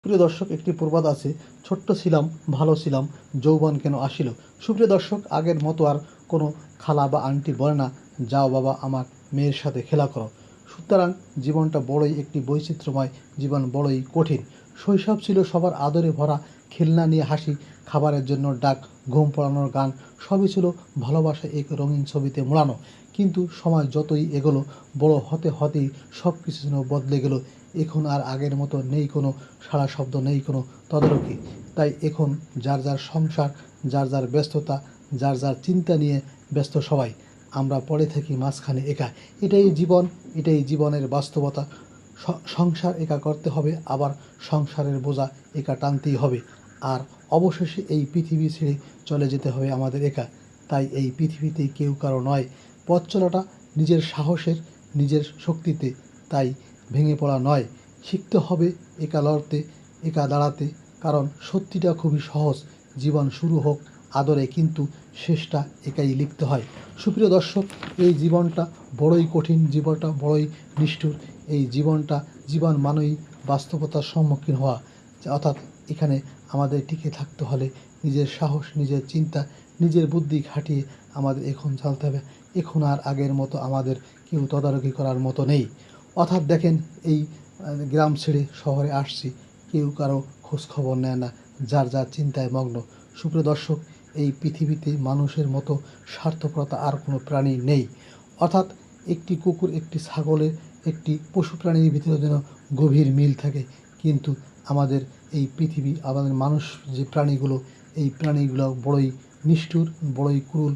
প্রিয় দর্শক, একটি প্রবাদ আছে, ছোট্ট ছিলাম ভালো ছিলাম, যৌবন কেন আসিল। সুপ্রিয় দর্শক, আগের মতো আর কোনো খালা বা আন্টি বলে না, যাও বাবা আমার মেয়ের সাথে খেলা করো। সুতরাং জীবনটা বড়ই একটি বৈচিত্র্যময়, জীবন বড়ই কঠিন। শৈশব ছিল সবার আদরে ভরা, খেলনা নিয়ে হাসি, খাবারের জন্য ডাক, ঘুম পড়ানোর গান, সবই ছিল ভালোবাসা এক রঙিন ছবিতে মোড়ানো। কিন্তু সময় যতই এগোলো, বড় হতে হতেই সব কিছু যেন বদলে গেল। এখন আর আগের মতো নেই কোনো সাড়া শব্দ, নেই কোনো তদারকি। তাই এখন যার যার সংসার, যার যার ব্যস্ততা, যার যার চিন্তা নিয়ে ব্যস্ত সবাই। আমরা পড়ে থাকি মাঝখানে একা। এটাই জীবন, এটাই জীবনের বাস্তবতা। সংসার একা করতে হবে, আবার সংসারের বোঝা একা টানতেই হবে। আর অবশেষে এই পৃথিবী ছেড়ে চলে যেতে হবে আমাদের একা। তাই এই পৃথিবীতে কেউ কারো নয়, পথ চলাটা নিজের সাহসের, নিজের শক্তিতে। তাই ভেঙে পড়া নয়, শিখতে হবে একা লড়তে, একা দাঁড়াতে। কারণ সত্যিটা খুবই সহজ, জীবন শুরু হোক আদরে, কিন্তু শেষটা একাই লিখতে হয়। সুপ্রিয় দর্শক, এই জীবনটা বড়ই কঠিন, জীবনটা বড়ই নিষ্ঠুর। এই জীবন মানেই বাস্তবতার সম্মুখীন হওয়া। অর্থাৎ এখানে আমাদের টিকে থাকতে হলে নিজের সাহস, নিজের চিন্তা, নিজের বুদ্ধি খাটিয়ে আমাদের এখন চলতে হবে। এখন আর আগের মতো আমাদের কেউ তদারকি করার মতো নেই। অর্থাৎ দেখেন, এই গ্রাম ছেড়ে শহরে আসছি, কেউ কারো খোঁজ খবর নেয় না, যার যার চিন্তায় মগ্ন। সুপ্রিয় দর্শক, এই পৃথিবীতে মানুষের মতো স্বার্থপরতা আর কোনো প্রাণী নেই। অর্থাৎ একটি কুকুর, একটি ছাগলের, একটি পশু প্রাণীর ভিতরে যেন গভীর মিল থাকে। কিন্তু আমাদের এই পৃথিবী, আমাদের মানুষ যে প্রাণীগুলো, এই প্রাণীগুলো বড়ই নিষ্ঠুর, বড়ই ক্রূর।